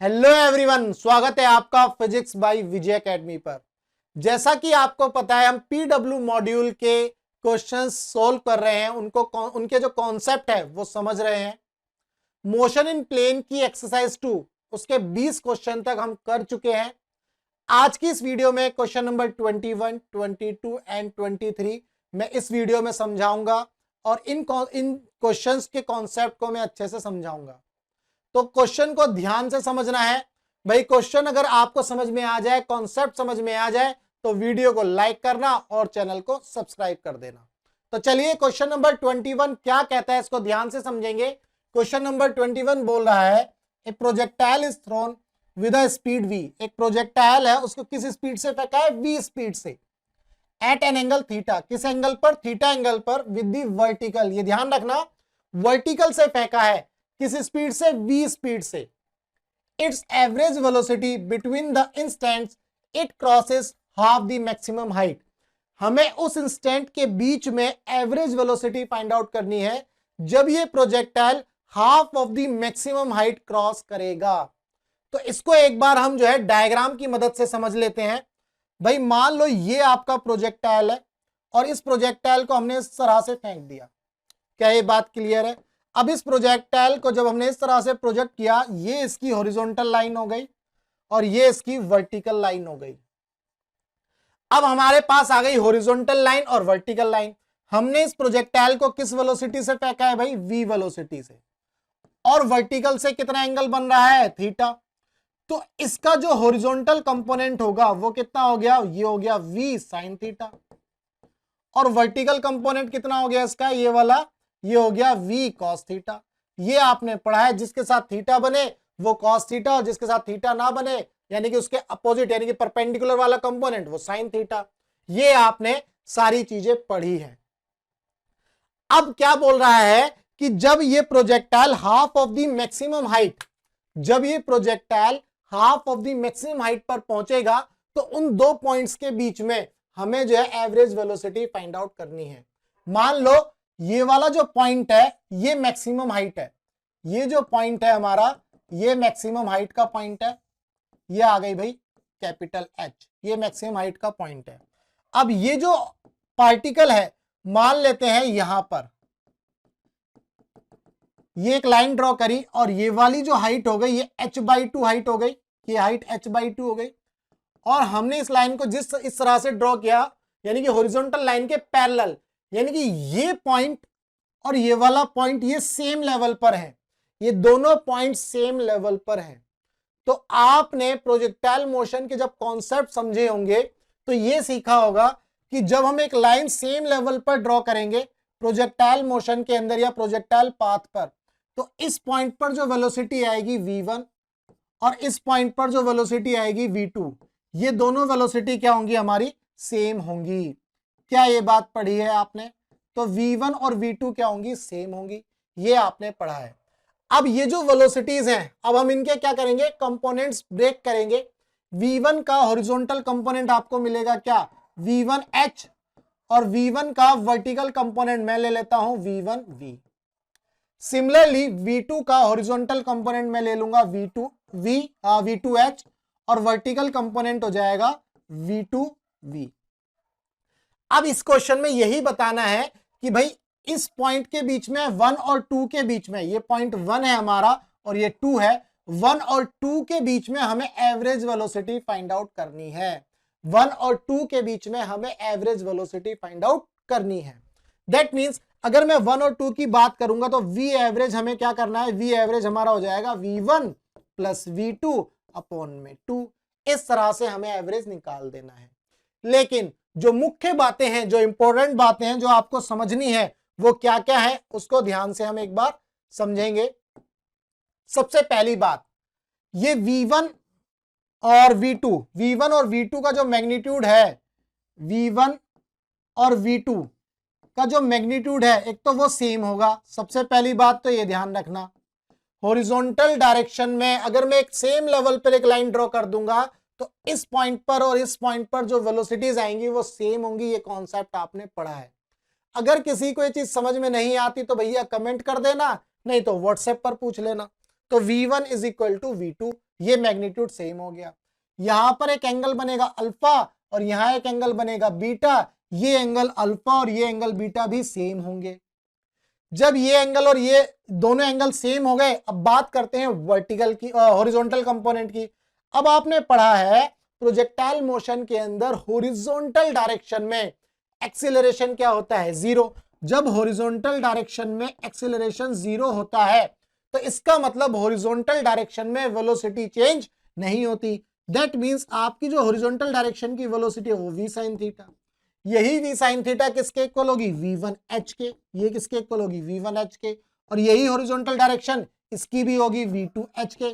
Hello everyone, स्वागत है आपका फिजिक्स बाय विजय एकेडमी पर। जैसा कि आपको पता है, हम पीडब्ल्यू मॉड्यूल के क्वेश्चंस सोल्व कर रहे हैं, उनके जो कॉन्सेप्ट है वो समझ रहे हैं। मोशन इन प्लेन की एक्सरसाइज 2 उसके 20 क्वेश्चन तक हम कर चुके हैं। आज की इस वीडियो में क्वेश्चन नंबर 21, 22 एंड 23 मैं इस वीडियो में समझाऊंगा और इन क्वेश्चंस के कॉन्सेप्ट को मैं अच्छे से समझाऊंगा। तो क्वेश्चन को ध्यान से समझना है भाई। क्वेश्चन अगर आपको समझ में आ जाए, कॉन्सेप्ट समझ में आ जाए, तो वीडियो को लाइक करना और चैनल को सब्सक्राइब कर देना। तो चलिए, क्वेश्चन नंबर 21 क्या कहता है इसको ध्यान से समझेंगे। क्वेश्चन नंबर 21 बोल रहा है ए projectile is throne with a speed v। एक प्रोजेक्टाइल है, उसको किस स्पीड से फेंका है? v स्पीड से, एट एन एंगल थीटा। किस एंगल पर? थीटा एंगल पर, विद दी वर्टिकल। ये ध्यान रखना, वर्टिकल से फेंका है। किस स्पीड से? v स्पीड से। It's average velocity between the instants it crosses half the maximum height. हमें उस इंस्टेंट के बीच में एवरेज वेलोसिटी फाइंड आउट करनी है जब ये projectile half of the maximum height cross करेगा। तो इसको एक बार हम जो है डायग्राम की मदद से समझ लेते हैं। भाई मान लो ये आपका प्रोजेक्टाइल है और इस प्रोजेक्टाइल को हमने इस तरह से फेंक दिया। क्या ये बात क्लियर है? अब इस प्रोजेक्टाइल को जब हमने इस तरह से प्रोजेक्ट किया, ये इसकी हॉरिजॉन्टल लाइन हो गई और ये इसकी वर्टिकल लाइन हो गई। अब हमारे पास आ गई हॉरिजॉन्टल लाइन और वर्टिकल लाइन। हमने इस प्रोजेक्टाइल को किस वेलोसिटी से फेंका है भाई? v वेलोसिटी से। और वर्टिकल से कितना एंगल बन रहा है? थीटा। तो इसका जो हॉरिजॉन्टल कंपोनेंट होगा वो कितना हो गया? ये हो गया v sin थीटा। और वर्टिकल कंपोनेंट कितना हो गया इसका? ये वाला, ये हो गया v cos थीटा। ये आपने पढ़ा है, जिसके साथ थीटा बने वो cos थीटा, और जिसके साथ थीटा ना बने यानी कि उसके अपोजिट यानी कि परपेंडिकुलर वाला कंपोनेंट वो sin थीटा। ये आपने सारी चीजें पढ़ी है। अब क्या बोल रहा है कि जब ये projectile half of the maximum height, जब ये projectile half of the maximum height पर पहुंचेगा तो उन दो पॉइंट्स के बीच में हमें जो है एवरेज वेलोसिटी फाइंड आउट करनी है। मान लो ये वाला जो पॉइंट है ये मैक्सिमम हाइट है, ये जो पॉइंट है हमारा ये मैक्सिमम हाइट का पॉइंट है। ये आ गई भाई कैपिटल H, ये मैक्सिमम हाइट का पॉइंट है। अब ये जो पार्टिकल है मान लेते हैं यहां पर ये एक लाइन ड्रॉ करी और ये वाली जो हाइट हो गई ये h/2 हाइट हो गई, ये हाइट h/2 हो गई। और हमने इस लाइन को इस तरह से ड्रॉ किया यानी कि हॉरिजॉन्टल लाइन के पैरेलल, यानी कि ये पॉइंट और ये वाला पॉइंट ये सेम लेवल पर है, ये दोनों पॉइंट सेम लेवल पर हैं। तो आपने प्रोजेक्टाइल मोशन के जब कॉन्सेप्ट समझे होंगे तो ये सीखा होगा कि जब हम एक लाइन सेम लेवल पर ड्रॉ करेंगे प्रोजेक्टाइल मोशन के अंदर या प्रोजेक्टाइल पाथ पर, तो इस पॉइंट पर जो वेलोसिटी आएगी v1 और इस पॉइंट पर जो वेलोसिटी आएगी v2, ये दोनों वेलोसिटी क्या होंगी? हमारी सेम होंगी। क्या ये बात पढ़ी है आपने? तो v1 और v2 क्या होंगी? सेम होंगी। ये आपने पढ़ा है। अब ये जो वेलोसिटीज हैं, अब हम इनके क्या करेंगे? कंपोनेंट्स ब्रेक करेंगे। v1 का हॉरिजॉन्टल कंपोनेंट आपको मिलेगा क्या? v1h, और v1 का वर्टिकल कंपोनेंट मैं ले लेता हूं v1v। सिमिलरली v2 का हॉरिजॉन्टल कंपोनेंट मैं ले लूंगा v2h, और वर्टिकल कंपोनेंट हो जाएगा v2v। अब इस क्वेश्चन में यही बताना है कि भाई इस पॉइंट के बीच में 1 और 2 के बीच में, ये पॉइंट 1 है हमारा और ये 2 है, 1 और 2 के बीच में हमें एवरेज वेलोसिटी फाइंड आउट करनी है। 1 और 2 के बीच में हमें एवरेज वेलोसिटी फाइंड आउट करनी है। दैट मींस अगर मैं 1 और 2 की बात करूंगा तो v एवरेज हमें क्या करना है? v एवरेज हमारा हो जाएगा v1 प्लस v2 अपॉन में 2। इस तरह से हमें एवरेज निकाल देना है। लेकिन जो मुख्य बातें हैं, जो इंपॉर्टेंट बातें हैं जो आपको समझनी है वो क्या क्या है, उसको ध्यान से हम एक बार समझेंगे। सबसे पहली बात, ये v1 और v2 का जो मैग्नीट्यूड है, v1 और v2 का जो मैग्नीट्यूड है, एक तो वो सेम होगा। सबसे पहली बात तो ये ध्यान रखना। हॉरिजॉन्टल डायरेक्शन में अगर मैं एक सेम लेवल पर एक लाइन ड्रॉ कर दूंगा तो इस पॉइंट पर और इस पॉइंट पर जो वेलोसिटीज आएंगी वो सेम होंगी। ये कॉन्सेप्ट आपने पढ़ा है। अगर किसी को ये चीज समझ में नहीं आती तो भैया कमेंट कर देना, नहीं तो व्हाट्सएप पर पूछ लेना। तो V1 is equal to V2, ये मैग्नीट्यूड सेम हो गया। यहां पर एक एंगल बनेगा अल्फा और यहां एक एंगल बनेगा बीटा, ये एंगल अल्फा और ये एंगल बीटा भी सेम होंगे। जब ये एंगल और ये दोनों एंगल सेम हो गए, अब बात करते हैं वर्टिकल की, हॉरिजॉन्टल कंपोनेंट की। अब आपने पढ़ा है प्रोजेक्टाइल मोशन के अंदर हॉरिजॉन्टल डायरेक्शन में एक्सीलरेशन क्या होता है, जीरो। जब हॉरिजॉन्टल डायरेक्शन में एक्सीलरेशन जीरो होता है तो इसका मतलब हॉरिजॉन्टल डायरेक्शन में वेलोसिटी चेंज नहीं होती। दैट मींस आपकी जो हॉरिजॉन्टल डायरेक्शन की वेलोसिटी है वो v sin थीटा, यही v sin थीटा किसके इक्वल होगी, v1h के। ये किसके इक्वल होगी, v1h के। और यही हॉरिजॉन्टल डायरेक्शन इसकी भी होगी v2h के।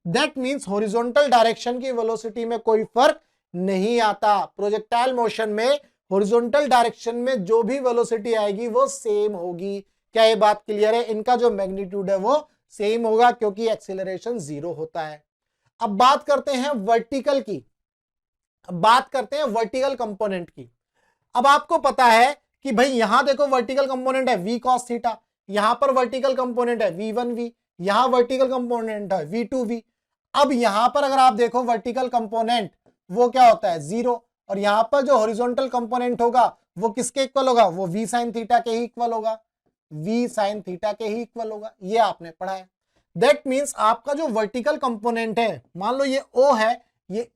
दैट मींस हॉरिजॉन्टल डायरेक्शन की वेलोसिटी में कोई फर्क नहीं आता। प्रोजेक्टाइल मोशन में हॉरिजॉन्टल डायरेक्शन में जो भी वेलोसिटी आएगी वो सेम होगी। क्या ये बात क्लियर है? इनका जो मैग्नीट्यूड है वो सेम होगा क्योंकि एक्सीलरेशन जीरो होता है। अब बात करते हैं वर्टिकल की, अब बात करते हैं वर्टिकल कंपोनेंट की। अब आपको पता है कि भाई यहां देखो वर्टिकल कंपोनेंट है v cos थीटा, यहां पर वर्टिकल कंपोनेंट है v1v, यहां वर्टिकल कंपोनेंट है v2v। अब यहां पर अगर आप देखो वर्टिकल कंपोनेंट वो क्या होता है, जीरो, और यहां पर जो हॉरिजॉन्टल कंपोनेंट होगा वो किसके इक्वल होगा, वो v sin थीटा के ही इक्वल होगा, v sin थीटा के ही इक्वल होगा। ये आपने पढ़ा है। दैट मींस आपका जो वर्टिकल कंपोनेंट है, मान लो ये o है, ये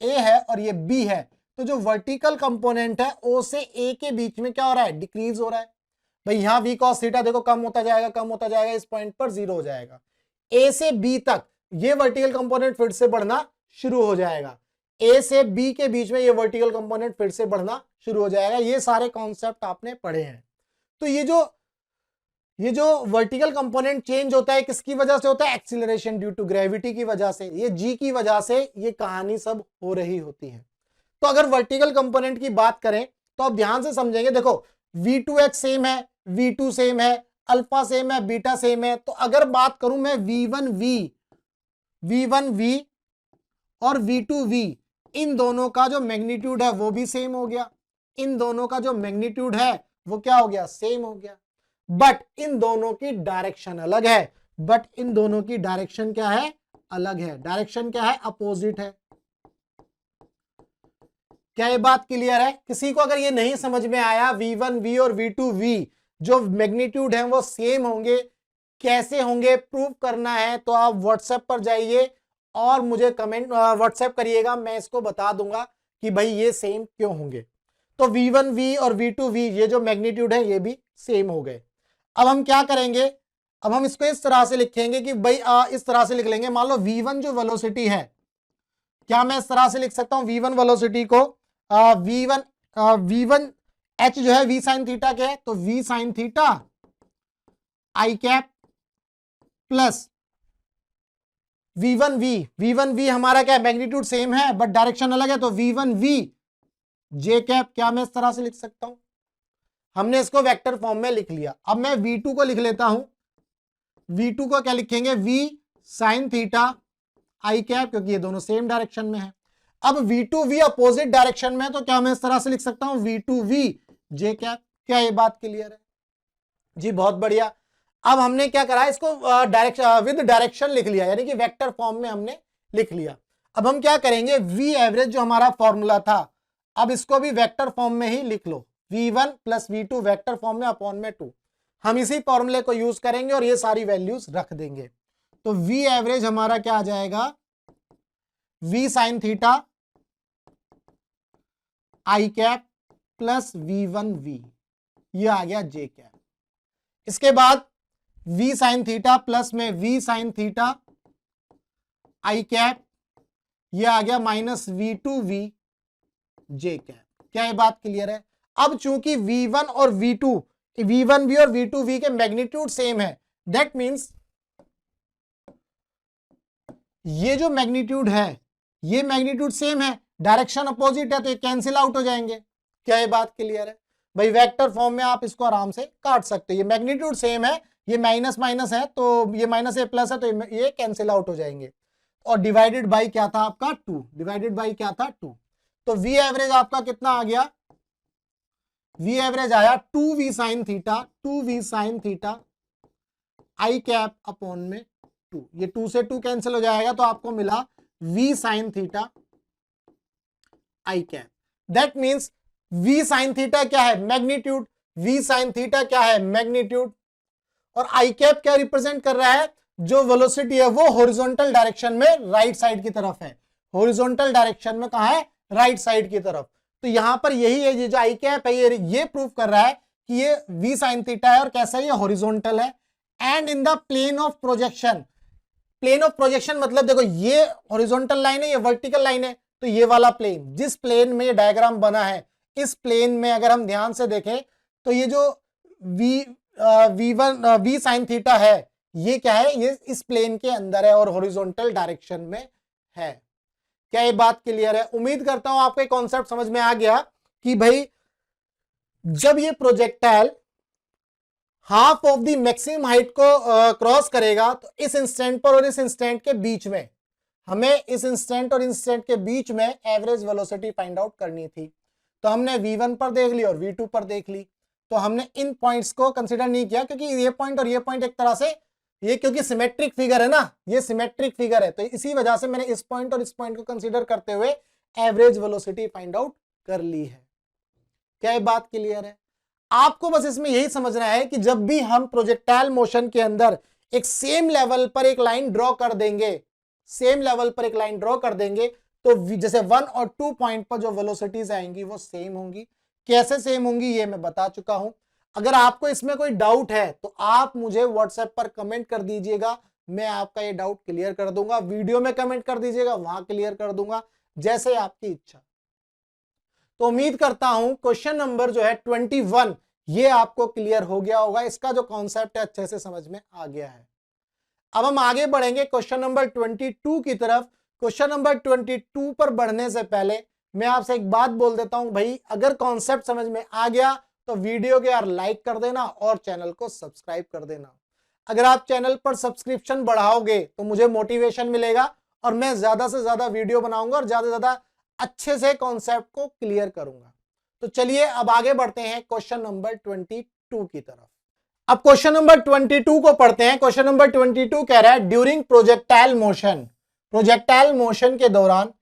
a है और ये b है, तो जो वर्टिकल कंपोनेंट है o से a के बीच में क्या हो रहा है, डिक्रीज हो रहा है। भाई यहां v cos थीटा देखो कम होता जाएगा, कम होता जाएगा, इस पॉइंट पर जीरो हो जाएगा। a से b तक ये वर्टिकल कंपोनेंट फिर से बढ़ना शुरू हो जाएगा, a से b के बीच में ये वर्टिकल कंपोनेंट फिर से बढ़ना शुरू हो जाएगा। ये सारे कॉन्सेप्ट आपने पढ़े हैं। तो ये जो वर्टिकल कंपोनेंट चेंज होता है किसकी वजह से होता है, एक्सीलरेशन ड्यू टू ग्रेविटी की वजह से, ये g की वजह से ये कहानी सब हो रही होती है। तो अगर वर्टिकल कंपोनेंट की बात करें तो आप ध्यान से समझेंगे, देखो v2h सेम है, v2 सेम है, अल्फा सेम है, बीटा सेम है। तो अगर बात करूं मैं v1v और v2v, इन दोनों का जो मैग्नीट्यूड है वो भी सेम हो गया, इन दोनों का जो मैग्नीट्यूड है वो क्या हो गया, सेम हो गया। बट इन दोनों की डायरेक्शन अलग है, बट इन दोनों की डायरेक्शन क्या है, अलग है। डायरेक्शन क्या है, अपोजिट है। क्या ये बात क्लियर है? किसी को अगर ये नहीं समझ में आया, v1v और v2v जो मैग्नीट्यूड है वो सेम होंगे, कैसे होंगे प्रूव करना है तो आप व्हाट्सएप पर जाइए और मुझे कमेंट व्हाट्सएप करिएगा, मैं इसको बता दूंगा कि भाई ये सेम क्यों होंगे। तो v1v और v2v ये जो मैग्नीट्यूड है ये भी सेम हो गए। अब हम क्या करेंगे, अब हम इसको इस तरह से लिखेंगे कि भाई इस तरह से लिख लेंगे। मान लो v1 जो वेलोसिटी है, क्या मैं इस तरह से लिख सकता हूं v1 वेलोसिटी को, v1 h जो है v sin थीटा के है, तो v sin theta i cap plus v1v हमारा क्या है, मैग्नीट्यूड सेम है बट डायरेक्शन अलग है, तो v1v j कैप। क्या मैं इस तरह से लिख सकता हूं, हमने इसको वेक्टर फॉर्म में लिख लिया। अब मैं v2 को लिख लेता हूं, v2 को क्या लिखेंगे, v sin theta i cap, क्योंकि ये दोनों सेम डायरेक्शन में है। अब v2v अपोजिट डायरेक्शन में, तो क्या मैं इस तरह से लिख सकता हूं, v2v j कैप। क्या ये बात क्लियर है जी? बहुत बढ़िया। अब हमने क्या करा, इसको डायरेक्शन विद डायरेक्शन लिख लिया, यानी कि वेक्टर फॉर्म में हमने लिख लिया। अब हम क्या करेंगे, v एवरेज जो हमारा फॉर्मूला था, अब इसको भी वेक्टर फॉर्म में ही लिख लो, v1 plus v2 vector form में अपॉन में 2। हम इसी फॉर्मूले को यूज करेंगे और ये सारी वैल्यूज रख देंगे। तो v एवरेज हमारा क्या आ जाएगा, v sin theta i cap plus v1v, ये आ गया j कैप। इसके बाद v sin थीटा प्लस में v sin theta i cap, ये आ गया माइनस v2v j कैप। क्या ये बात क्लियर है? अब चूंकि v1 और v1v और v2v के मैग्नीट्यूड सेम है, दैट मींस ये जो मैग्नीट्यूड है ये मैग्नीट्यूड सेम है, डायरेक्शन अपोजिट है, तो ये कैंसिल आउट हो जाएंगे। क्या ये बात क्लियर है भाई? वेक्टर फॉर्म में आप इसको आराम से काट सकते हो, ये मैग्नीट्यूड सेम है, ये माइनस माइनस है तो ये माइनस ए प्लस है, तो ये कैंसिल आउट हो जाएंगे। और डिवाइडेड बाई क्या था आपका, 2, डिवाइडेड बाई क्या था, 2। तो v एवरेज आपका कितना आ गया, v एवरेज आया 2v sin theta, 2v sin theta i cap upon में 2, ये 2 से 2 कैंसिल हो जाएगा तो आपको मिला v sin theta I cap. That means v sin theta क्या है? मैग्नीट्यूड। v sin थीटा क्या है? मैग्नीट्यूड। और आई कैप क्या रिप्रेजेंट कर रहा है? जो वेलोसिटी है वो हॉरिजॉन्टल डायरेक्शन में राइट साइड की तरफ है। हॉरिजॉन्टल डायरेक्शन में कहां है? राइट साइड की तरफ। तो यहां पर यही है, ये जो आई कैप है ये प्रूव कर रहा है कि ये v sin थीटा है और कैसा है? ये हॉरिजॉन्टल है। And in the plane of projection, plane of projection मतलब देखो ये हॉरिजॉन्टल लाइन है, ये वर्टिकल लाइन है, तो ये वाला प्लेन, जिस प्लेन में ये डायग्राम बना है, इस प्लेन में अगर हम ध्यान से देखें तो ये जो v sin थीटा है ये क्या है? ये इस प्लेन के अंदर है और हॉरिजॉन्टल डायरेक्शन में है। क्या ये बात क्लियर है? उम्मीद करता हूं आपको कॉन्सेप्ट समझ में आ गया कि भाई जब ये projectile half of the maximum height को क्रॉस करेगा तो इस इंस्टेंट पर और इस इंस्टेंट के बीच में हमें, इस इंस्टेंट और इंस्टेंट के बीच में एवरेज वेलोसिटी फाइंड आउट करनी थी। तो हमने v1 पर देख ली और v2 पर देख ली, तो हमने इन पॉइंट्स को कंसीडर नहीं किया क्योंकि ये पॉइंट और ये पॉइंट एक तरह से, ये क्योंकि सिमेट्रिक फिगर है ना, ये सिमेट्रिक फिगर है, तो इसी वजह से मैंने इस पॉइंट और इस पॉइंट को कंसीडर करते हुए एवरेज वेलोसिटी फाइंड आउट कर ली है। क्या ये बात क्लियर है? आपको बस इसमें यही समझना है कि जब भी हम प्रोजेक्टाइल मोशन के अंदर एक सेम लेवल पर एक लाइन ड्रॉ कर देंगे, सेम लेवल पर एक लाइन ड्रॉ कर देंगे, तो जैसे 1 और 2 पॉइंट पर जो वेलोसिटीज आएंगी वो सेम होंगी। कैसे सेम होंगी ये मैं बता चुका हूं। अगर आपको इसमें कोई डाउट है तो आप मुझे व्हाट्सएप पर कमेंट कर दीजिएगा, मैं आपका ये डाउट क्लियर कर दूंगा। वीडियो में कमेंट कर दीजिएगा, वहां क्लियर कर दूंगा, जैसे आपकी इच्छा। तो उम्मीद करता हूं क्वेश्चन नंबर जो है 21 ये आपको क्लियर हो गया होगा, इसका जो कॉन्सेप्ट है अच्छे से समझ में आ गया है। अब हम आगे बढ़ेंगे क्वेश्चन नंबर 22 की तरफ। क्वेश्चन नंबर 22 पर बढ़ने से पहले मैं आपसे एक बात बोल देता हूं भाई, अगर कॉन्सेप्ट समझ में आ गया तो वीडियो को यार लाइक कर देना और चैनल को सब्सक्राइब कर देना। अगर आप चैनल पर सब्सक्रिप्शन बढ़ाओगे तो मुझे मोटिवेशन मिलेगा और मैं ज्यादा से ज्यादा वीडियो बनाऊंगा और ज्यादा से ज्यादा अच्छे से कॉन्सेप्ट को क्लियर करूंगा। तो चलिए अब आगे बढ़ते हैं क्वेश्चन नंबर 22 की तरफ। अब क्वेश्चन नंबर 22 को पढ़ते हैं। क्वेश्चन नंबर 22 कह रहा है during projectile motion, projectile motion के दौरान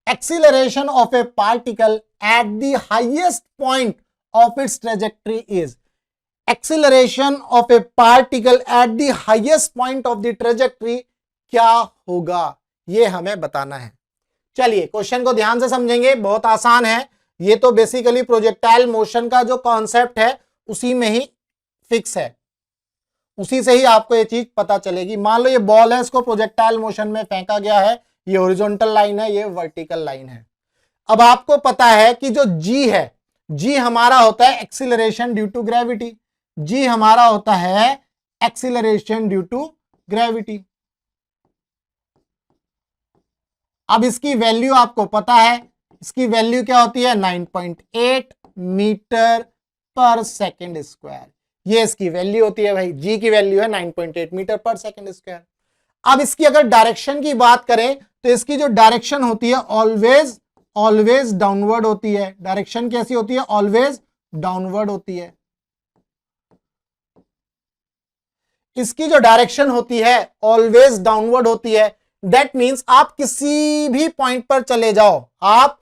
acceleration of A particle at the highest point of its trajectory is, acceleration of A particle at the highest point of the trajectory क्या होगा, ये हमें बताना है। चलिए क्वेश्चन को ध्यान से समझेंगे, बहुत आसान है। ये तो बेसिकली प्रोजेक्टाइल मोशन का जो कॉन्सेप्ट है उसी में ही फिक्स है, उसी से ही आपको ये चीज पता चलेगी। मान लो ये बॉल है, इसको प्रोजेक्टाइल मोशन में फेंका गया है, ये हॉरिजॉन्टल लाइन है, ये वर्टिकल लाइन है। अब आपको पता है कि जो जी है, जी हमारा होता है एक्सीलरेशन ड्यू टू ग्रेविटी, जी हमारा होता है एक्सीलरेशन ड्यू टू ग्रेविटी। अब इसकी वैल्यू आपको पता है, इसकी वैल्यू क्या होती है? 9.8 मीटर पर सेकेंड स्क्वायर, ये इसकी वैल्यू होती है भाई, जी की वैल्यू है 9.8 मीटर पर सेकेंड स्क्वायर। अब इसकी अगर डायरेक्शन की बात करें तो इसकी जो डायरेक्शन होती है ऑलवेज डाउनवर्ड होती है। डायरेक्शन कैसी होती है? ऑलवेज डाउनवर्ड होती है। इसकी जो डायरेक्शन होती है ऑलवेज डाउनवर्ड होती है। दैट मीन्स आप किसी भी पॉइंट पर चले जाओ, आप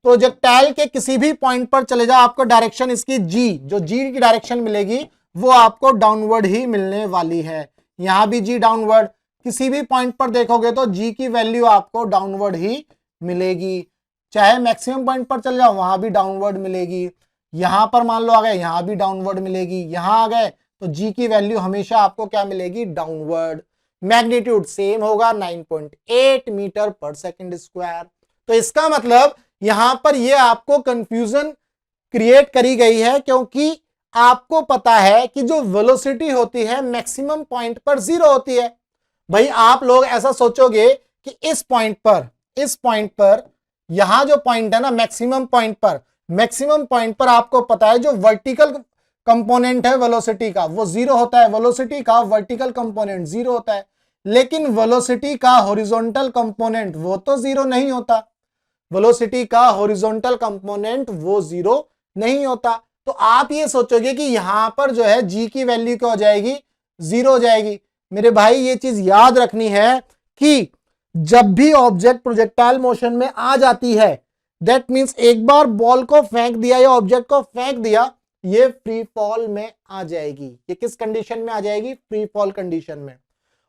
प्रोजेक्टाइल के किसी भी पॉइंट पर चले जाओ, आपको डायरेक्शन इसकी जी, जो जी की डायरेक्शन मिलेगी वो आपको डाउनवर्ड ही मिलने वाली है। यहां भी जी डाउनवर्ड, किसी भी पॉइंट पर देखोगे तो जी की वैल्यू आपको डाउनवर्ड ही मिलेगी। चाहे मैक्सिमम पॉइंट पर चले जाओ वहां भी डाउनवर्ड मिलेगी। यहां पर मान लो आ गए, यहां भी डाउनवर्ड मिलेगी। यहां आ गए तो जी की वैल्यू हमेशा आपको क्या मिलेगी? डाउनवर्ड। मैग्नीट्यूड सेम होगा 9.8 मीटर पर सेकेंड स्क्वायर। तो इसका मतलब यहां पर ये आपको कंफ्यूजन क्रिएट करी गई है क्योंकि आपको पता है कि जो वेलोसिटी होती है मैक्सिमम पॉइंट पर 0 होती है। भाई आप लोग ऐसा सोचोगे कि इस पॉइंट पर यहां जो पॉइंट है ना मैक्सिमम पॉइंट पर आपको पता है जो वर्टिकल कंपोनेंट है वेलोसिटी का वो 0 होता है, वेलोसिटी का वर्टिकल कंपोनेंट 0 होता है, लेकिन वेलोसिटी का हॉरिजॉन्टल कंपोनेंट वो तो 0 नहीं होता, वेलोसिटी का हॉरिजॉन्टल कंपोनेंट वो 0 नहीं होता। तो आप ये सोचोगे कि यहां पर जो है जी की वैल्यू क्या हो जाएगी? 0 हो जाएगी, मेरे भाई ये चीज याद रखनी है कि जब भी ऑब्जेक्ट प्रोजेक्टाइल मोशन में आ जाती है, दैट मींस एक बार बॉल को फेंक दिया या ऑब्जेक्ट को फेंक दिया, ये फ्री फॉल में आ जाएगी। ये किस कंडीशन में आ जाएगी? फ्री फॉल कंडीशन में।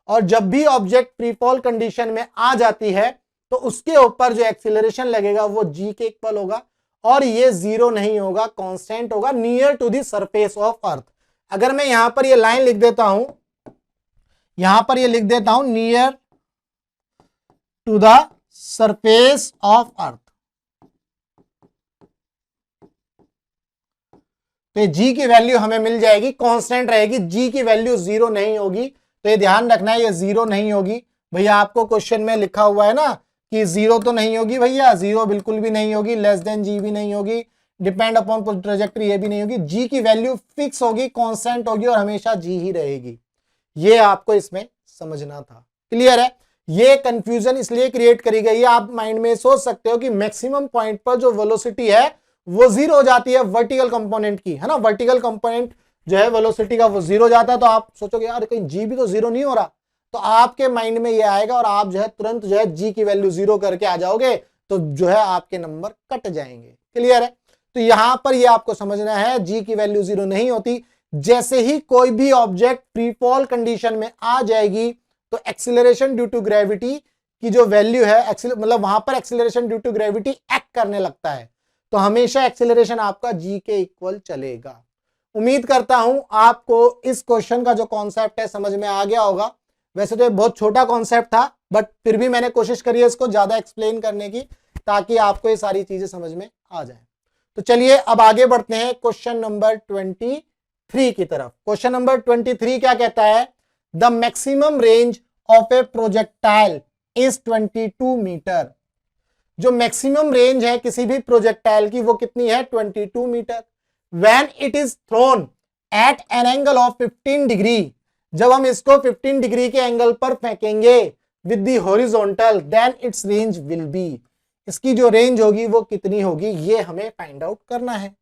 और जब भी ऑब्जेक्ट फ्री फॉल कंडीशन में आ जाती है तो उसके ऊपर जो एक्सीलरेशन लगेगा वो जी के इक्वल होगा, और ये जीरो नहीं होगा, कांस्टेंट होगा, near to the surface of earth. अगर मैं यहां पर ये लाइन लिख देता हूं, यहां पर ये लिख देता हूं near to the surface of earth, तो जी की वैल्यू हमें मिल जाएगी, कांस्टेंट रहेगी, जी की वैल्यू जीरो नहीं होगी। तो ये ध्यान रखना है, ये जीरो नहीं होगी भैया। आपको क्वेश्चन में लिखा हुआ है ना कि जीरो तो नहीं होगी भैया, जीरो बिल्कुल भी नहीं होगी, लेस देन जी भी नहीं होगी, डिपेंड अपॉन ट्रेजेक्टरी ये भी नहीं होगी। जी की वैल्यू फिक्स होगी, कांस्टेंट होगी और हमेशा जी ही रहेगी। ये आपको इसमें समझना था। क्लियर है? ये कंफ्यूजन इसलिए क्रिएट करी गई है, आप माइंड में सोच सकते हो कि मैक्सिमम पॉइंट पर जो वेलोसिटी है वो जीरो हो जाती है वर्टिकल कंपोनेंट की, है ना। वर्टिकल कंपोनेंट जो है वेलोसिटी का वो जीरो जाता है, तो आप सोचोगे यार कहीं जी भी तो जीरो नहीं हो रहा, तो आपके माइंड में ये आएगा और आप जो है तुरंत जो है जी की वैल्यू जीरो करके आ जाओगे, तो जो है आपके नंबर कट जाएंगे। क्लियर है? तो यहां पर ये आपको समझना है, जी की वैल्यू जीरो नहीं होती। जैसे ही कोई भी ऑब्जेक्ट फ्री फॉल कंडीशन में आ जाएगी तो एक्सीलरेशन ड्यू टू ग्रेविटी की जो वैल्यू है, मतलब वहां पर acceleration due to gravity act करने लगता है, तो हमेशा एक्सीलरेशन आपका जी के इक्वल चलेगा। उम्मीद करता हूं आपको इस क्वेश्चन का जो कॉन्सेप्ट है समझ में आ गया होगा। वैसे तो ये बहुत छोटा कॉन्सेप्ट था, बट फिर भी मैंने कोशिश करी है इसको ज्यादा एक्सप्लेन करने की, ताकि आपको ये सारी चीजें समझ में आ जाए। तो चलिए अब आगे बढ़ते हैं क्वेश्चन नंबर 23 की तरफ। क्वेश्चन नंबर 23 क्या कहता है? The maximum range of a projectile is 22 metre. जो मैक्सिमम रेंज है किसी भी प्रोजेक्टाइल की वो कितनी है? 22 metre. When it is thrown at an angle of 15 degree, जब हम इसको 15 डिग्री के एंगल पर फेंकेंगे with the horizontal, then its range will be. इसकी जो रेंज होगी वो कितनी होगी, ये हमें फाइंड आउट करना है।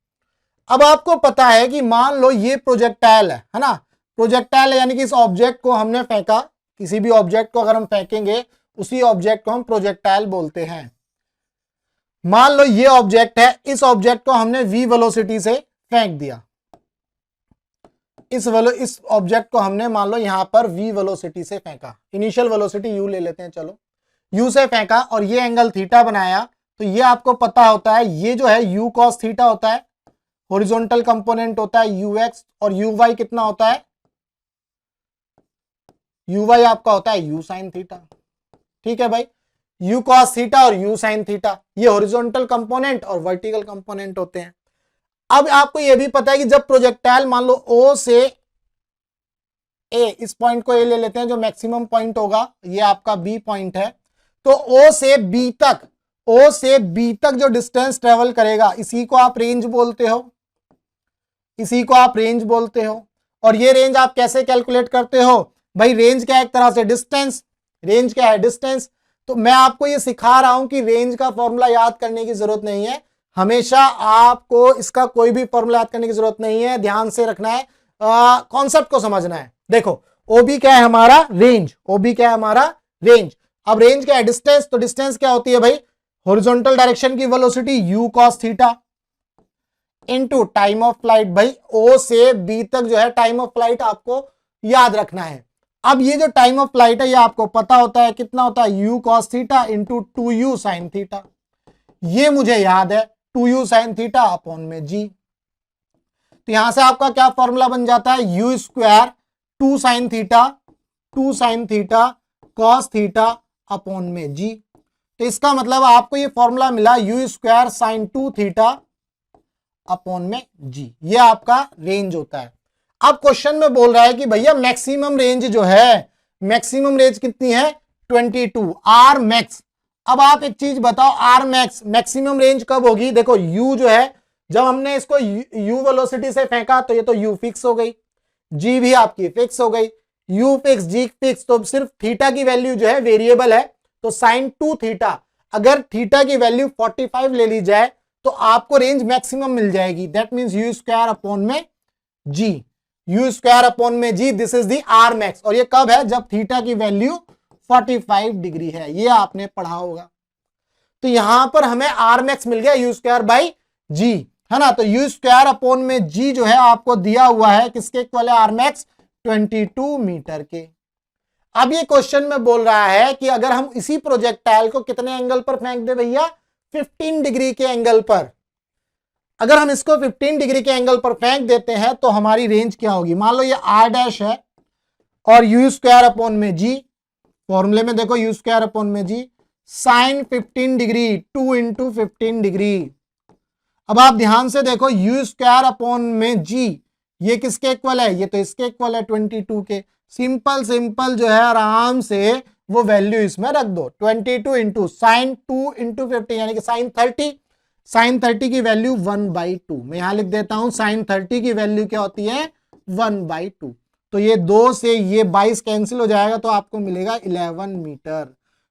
अब आपको पता है कि मान लो ये प्रोजेक्टाइल है ना, प्रोजेक्टाइल यानी कि इस ऑब्जेक्ट को हमने फेंका, किसी भी ऑब्जेक्ट को अगर हम फेंकेंगे उसी ऑब्जेक्ट को हम प्रोजेक्टाइल बोलते हैं। मान लो ये ऑब्जेक्ट है, इस ऑब्जेक्ट को हमने v वेलोसिटी से फेंक दिया, इस ऑब्जेक्ट को हमने मान लो यहां पर v वेलोसिटी से फेंका, इनिशियल वेलोसिटी u ले लेते हैं, चलो u से फेंका और ये एंगल थीटा बनाया। तो ये आपको पता होता है, ये जो है u cos थीटा होता है, हॉरिजॉन्टल कंपोनेंट होता है ux, और uy कितना होता है? uy आपका होता है u sin थीटा। ठीक है भाई, u cos थीटा और u sin थीटा, ये हॉरिजॉन्टल कंपोनेंट और वर्टिकल कंपोनेंट होते हैं। अब आपको यह भी पता है कि जब प्रोजेक्टाइल मान लो O से A, इस पॉइंट को A ले लेते हैं जो मैक्सिमम पॉइंट होगा, ये आपका B पॉइंट है, तो O से B तक जो डिस्टेंस ट्रेवल करेगा इसी को आप रेंज बोलते हो, इसी को आप रेंज बोलते हो। और ये रेंज आप कैसे कैलकुलेट करते हो भाई? रेंज क्या है? एक तरह से डिस्टेंस। रेंज क्या है? डिस्टेंस। तो मैं आपको ये सिखा रहा हूं कि रेंज का फॉर्मूला याद करने की जरूरत नहीं है, हमेशा आपको इसका कोई भी फॉर्मूला याद करने की जरूरत नहीं है, ध्यान से रखना है, कॉन्सेप्ट को समझना है। देखो OB क्या है हमारा? रेंज। OB क्या है हमारा? रेंज। अब रेंज क्या है? डिस्टेंस। तो डिस्टेंस क्या होती है भाई? हॉरिजॉन्टल डायरेक्शन की velocity u cos theta into time of flight. भाई O से B तक जो है टाइम ऑफ फ्लाइट आपको याद रखना है। अब ये जो टाइम ऑफ फ्लाइट है ये आपको पता होता है, कितना होता है? u cos theta into 2u sin theta. ये मुझे याद है, 2u sin थीटा अपॉन में g। तो यहां से आपका क्या फॉर्मूला बन जाता है? u square 2 sin theta cos theta upon में g। तो इसका मतलब आपको ये फॉर्मूला मिला u square sin 2 theta upon में g। ये आपका रेंज होता है। अब क्वेश्चन में बोल रहा है कि भैया मैक्सिमम रेंज जो है, मैक्सिमम रेंज कितनी है? 22 आर मैक्स। अब आप एक चीज बताओ, आर मैक्स मैक्सिमम रेंज कब होगी? देखो u जो है, जब हमने इसको u वेलोसिटी से फेंका तो ये तो u फिक्स हो गई, g भी आपकी फिक्स हो गई, u फिक्स g फिक्स, तो सिर्फ थीटा की वैल्यू जो है वेरिएबल है। तो sin 2 थीटा, अगर थीटा की वैल्यू 45 ले ली जाए तो आपको रेंज मैक्सिमम मिल जाएगी, that means u square upon में g। यू स्क्वायर अपॉन में g, this is the R max. और ये कब है? जब थीटा की वैल्यू 45 डिग्री है, ये आपने पढ़ा होगा। तो यहां पर हमें आर मैक्स मिल गया यू स्क्वायर बाई जी, है ना। तो यू स्क्वायर अपॉन में जी जो है आपको दिया हुआ है किसके इक्वल है? आर मैक्स 22 मीटर के। अब ये क्वेश्चन में बोल रहा है कि अगर हम इसी प्रोजेक्टाइल को कितने एंगल पर फेंक दे भैया? 15 डिग्री के एंगल पर। अगर हम इसको 15 डिग्री के एंगल पर फेंक देते हैं तो हमारी रेंज क्या होगी? मान लो ये आर डैश है और यू स्क्वायर अपॉन में जी, फॉर्मूले में देखो यू स्क्वायर अपॉन में जी साइन 15 डिग्री 2 इंटू 15 डिग्री। अब आप ध्यान से देखो यू स्क्वायर अपॉन में जी ये किसके इक्वल है? ये तो इसके इक्वल है 22 के। सिंपल सिंपल जो है आराम से वो वैल्यू इसमें रख दो, 22 इंटू साइन 2 इंटू 15 यानी कि साइन 30। साइन 30 की वैल्यू 1/2। मैं यहां लिख देता हूं साइन 30 की वैल्यू क्या होती है? 1/2। तो ये 2 से ये 22 कैंसिल हो जाएगा तो आपको मिलेगा 11 मीटर।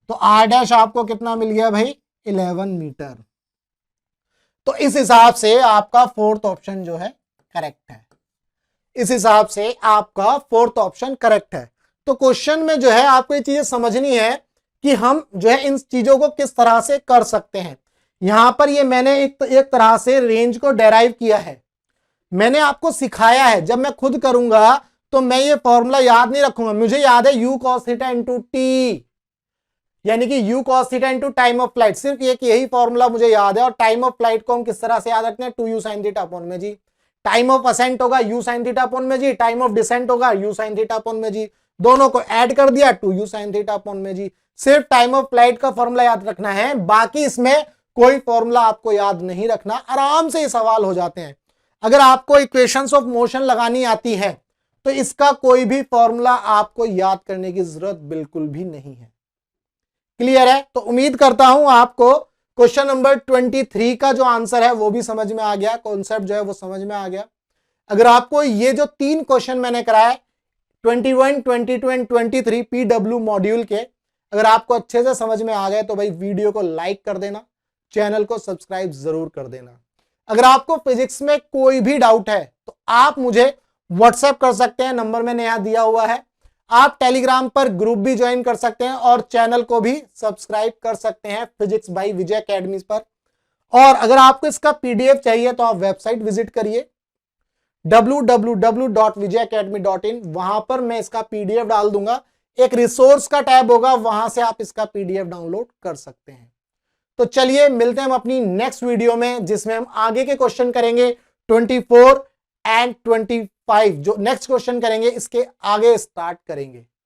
तो आर डैश आपको कितना मिल गया भाई? 11 मीटर। तो इस हिसाब से आपका फोर्थ ऑप्शन जो है करेक्ट है। इस हिसाब से आपका फोर्थ ऑप्शन करेक्ट है। तो क्वेश्चन में जो है आपको ये चीजें समझनी है कि हम जो है इन चीजों को किस तरह से कर सकते हैं। यहां पर ये मैंने एक तरह से रेंज को डेराइव किया है, मैंने आपको सिखाया है। जब मैं खुद करूंगा तो मैं ये फॉर्मूला याद नहीं रखूंगा। मुझे याद है you cos theta into T, यानी कि you cos theta into time of flight, सिर्फ एक यही फॉर्मूला मुझे याद है। और टाइम ऑफ फ्लाइट को हम किस तरह से याद रखते हैं? 2u sin थीटा अपॉन में जी। टाइम ऑफ असेंट होगा u sin थीटा अपॉन में जी, टाइम ऑफ डिसेंट होगा u sin थीटा अपॉन में जी। दोनों को ऐड कर दिया 2u sin थीटा अपॉन में जी। सिर्फ टाइम ऑफ फ्लाइट का फॉर्मूला याद रखना है, बाकी इसमें कोई फॉर्मूला आपको याद नहीं रखना। आराम से ये सवाल हो जाते हैं। अगर आपको इक्वेशंस ऑफ मोशन लगानी आती है तो इसका कोई भी फॉर्मूला आपको याद करने की जरूरत बिल्कुल भी नहीं है। क्लियर है? तो उम्मीद करता हूं आपको क्वेश्चन नंबर 23 का जो आंसर है वो भी समझ में आ गया, कॉन्सेप्ट जो है वो समझ में आ गया। अगर आपको ये जो 3 क्वेश्चन मैंने कराए 21, 22 एंड 23 पीडब्ल्यू मॉड्यूल के, अगर आपको अच्छे से समझ में आ गए तो भाई वीडियो को लाइक कर देना, चैनल को सब्सक्राइब जरूर कर देना। अगर आपको फिजिक्स में कोई भी डाउट है तो आप मुझे व्हाट्सएप कर सकते हैं, नंबर मैंने यहां दिया हुआ है। आप टेलीग्राम पर ग्रुप भी ज्वाइन कर सकते हैं और चैनल को भी सब्सक्राइब कर सकते हैं फिजिक्स बाय विजय एकेडमी पर। और अगर आपको इसका पीडीएफ चाहिए तो आप वेबसाइट विजिट करिए www.vijayacademy.in, वहां पर मैं इसका पीडीएफ डाल दूंगा। एक रिसोर्स का टैब होगा, वहां से आप इसका पीडीएफ डाउनलोड कर सकते हैं। तो चलिए मिलते हैं हम अपनी नेक्स्ट वीडियो में, जिसमें हम आगे के क्वेश्चन करेंगे 24 एंड 25। जो नेक्स्ट क्वेश्चन करेंगे इसके आगे स्टार्ट करेंगे।